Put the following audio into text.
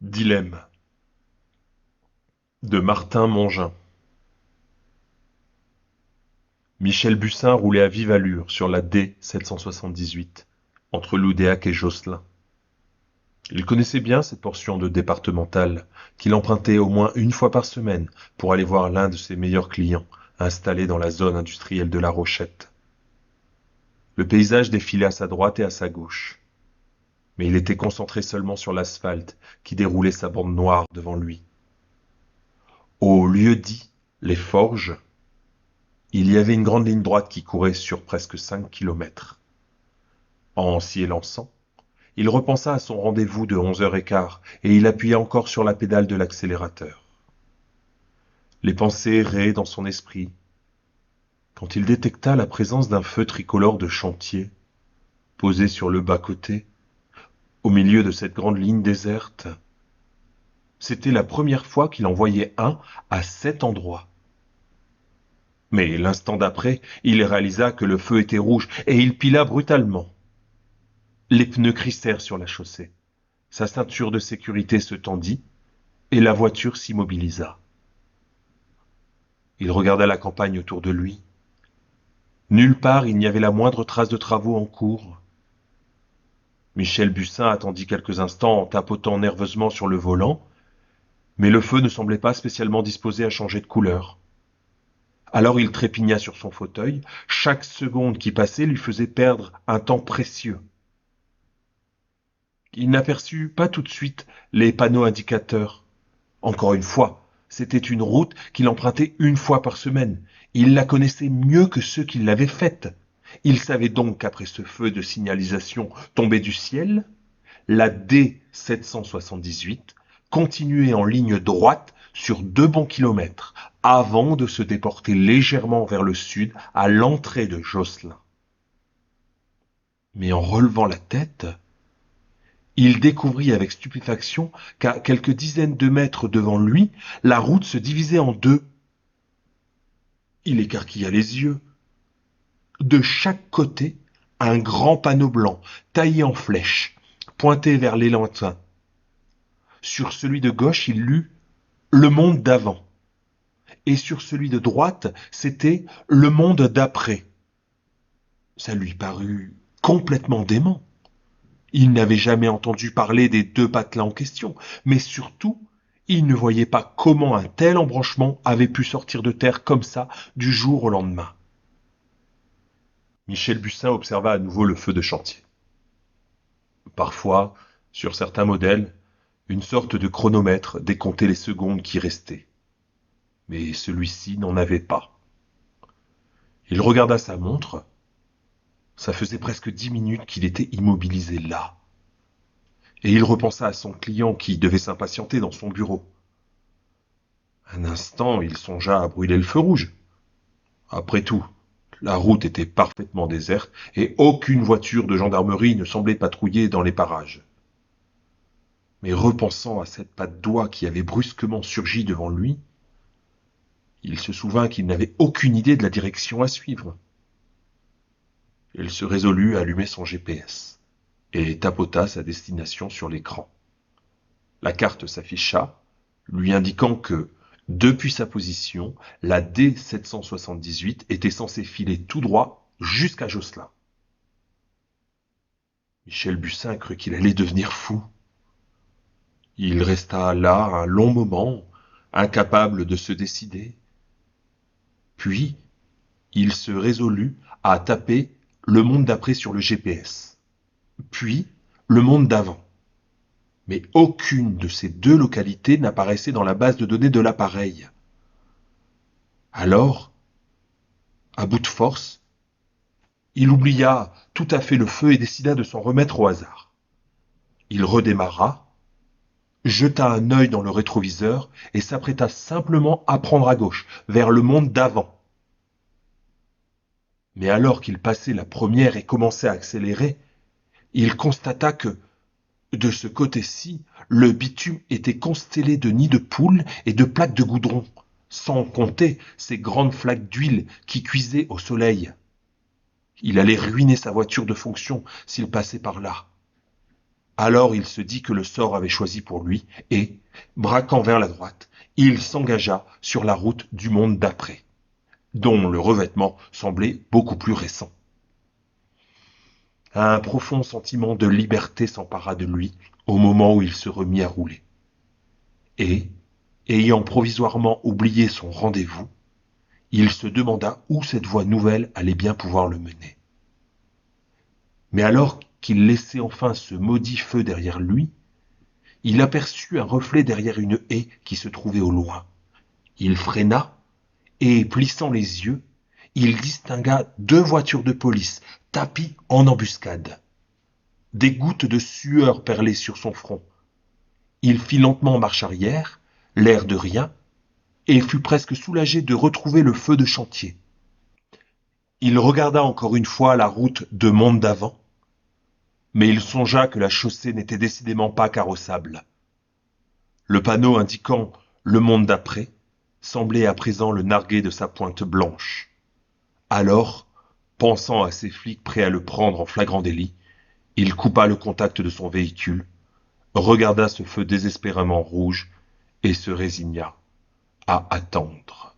Dilemme de Martin Mongin. Michel Bussin roulait à vive allure sur la D-778, entre Loudéac et Josselin. Il connaissait bien cette portion de départementale, qu'il empruntait au moins une fois par semaine pour aller voir l'un de ses meilleurs clients, installé dans la zone industrielle de La Rochette. Le paysage défilait à sa droite et à sa gauche, mais il était concentré seulement sur l'asphalte qui déroulait sa bande noire devant lui. Au lieu-dit Les Forges, il y avait une grande ligne droite qui courait sur presque 5 kilomètres. En s'y élançant, il repensa à son rendez-vous de 11h15 et il appuya encore sur la pédale de l'accélérateur. Les pensées erraient dans son esprit quand il détecta la présence d'un feu tricolore de chantier posé sur le bas-côté, au milieu de cette grande ligne déserte. C'était la première fois qu'il en voyait un à cet endroit. Mais l'instant d'après, il réalisa que le feu était rouge et il pila brutalement. Les pneus crissèrent sur la chaussée. Sa ceinture de sécurité se tendit et la voiture s'immobilisa. Il regarda la campagne autour de lui. Nulle part il n'y avait la moindre trace de travaux en cours. Michel Bussin attendit quelques instants en tapotant nerveusement sur le volant, mais le feu ne semblait pas spécialement disposé à changer de couleur. Alors il trépigna sur son fauteuil. Chaque seconde qui passait lui faisait perdre un temps précieux. Il n'aperçut pas tout de suite les panneaux indicateurs. Encore une fois, c'était une route qu'il empruntait une fois par semaine. Il la connaissait mieux que ceux qui l'avaient faite. Il savait donc qu'après ce feu de signalisation tombé du ciel, la D-778 continuait en ligne droite sur 2 bons kilomètres avant de se déporter légèrement vers le sud à l'entrée de Josselin. Mais en relevant la tête, il découvrit avec stupéfaction qu'à quelques dizaines de mètres devant lui, la route se divisait en deux. Il écarquilla les yeux. De chaque côté, un grand panneau blanc, taillé en flèche, pointait vers les lointains. Sur celui de gauche, il lut Le monde d'avant. Et sur celui de droite, c'était Le monde d'après. Ça lui parut complètement dément. Il n'avait jamais entendu parler des deux patelins en question, mais surtout, il ne voyait pas comment un tel embranchement avait pu sortir de terre comme ça du jour au lendemain. Michel Bussin observa à nouveau le feu de chantier. Parfois, sur certains modèles, une sorte de chronomètre décomptait les secondes qui restaient. Mais celui-ci n'en avait pas. Il regarda sa montre. Ça faisait presque 10 minutes qu'il était immobilisé là. Et il repensa à son client qui devait s'impatienter dans son bureau. Un instant, il songea à brûler le feu rouge. Après tout, la route était parfaitement déserte et aucune voiture de gendarmerie ne semblait patrouiller dans les parages. Mais repensant à cette patte d'oie qui avait brusquement surgi devant lui, il se souvint qu'il n'avait aucune idée de la direction à suivre. Il se résolut à allumer son GPS et tapota sa destination sur l'écran. La carte s'afficha, lui indiquant que, depuis sa position, la D-778 était censée filer tout droit jusqu'à Josselin. Michel Bussin crut qu'il allait devenir fou. Il resta là un long moment, incapable de se décider. Puis, il se résolut à taper le monde d'après sur le GPS, puis le monde d'avant. Mais aucune de ces deux localités n'apparaissait dans la base de données de l'appareil. Alors, à bout de force, il oublia tout à fait le feu et décida de s'en remettre au hasard. Il redémarra, jeta un œil dans le rétroviseur et s'apprêta simplement à prendre à gauche, vers le monde d'avant. Mais alors qu'il passait la première et commençait à accélérer, il constata que, de ce côté-ci, le bitume était constellé de nids de poules et de plaques de goudron, sans compter ces grandes flaques d'huile qui cuisaient au soleil. Il allait ruiner sa voiture de fonction s'il passait par là. Alors il se dit que le sort avait choisi pour lui et, braquant vers la droite, il s'engagea sur la route du monde d'après, dont le revêtement semblait beaucoup plus récent. Un profond sentiment de liberté s'empara de lui au moment où il se remit à rouler. Et, ayant provisoirement oublié son rendez-vous, il se demanda où cette voie nouvelle allait bien pouvoir le mener. Mais alors qu'il laissait enfin ce maudit feu derrière lui, il aperçut un reflet derrière une haie qui se trouvait au loin. Il freina et, plissant les yeux, il distingua 2 voitures de police tapies en embuscade. Des gouttes de sueur perlaient sur son front. Il fit lentement marche arrière, l'air de rien, et fut presque soulagé de retrouver le feu de chantier. Il regarda encore une fois la route de monde d'avant, mais il songea que la chaussée n'était décidément pas carrossable. Le panneau indiquant le monde d'après semblait à présent le narguer de sa pointe blanche. Alors, pensant à ces flics prêts à le prendre en flagrant délit, il coupa le contact de son véhicule, regarda ce feu désespérément rouge et se résigna à attendre.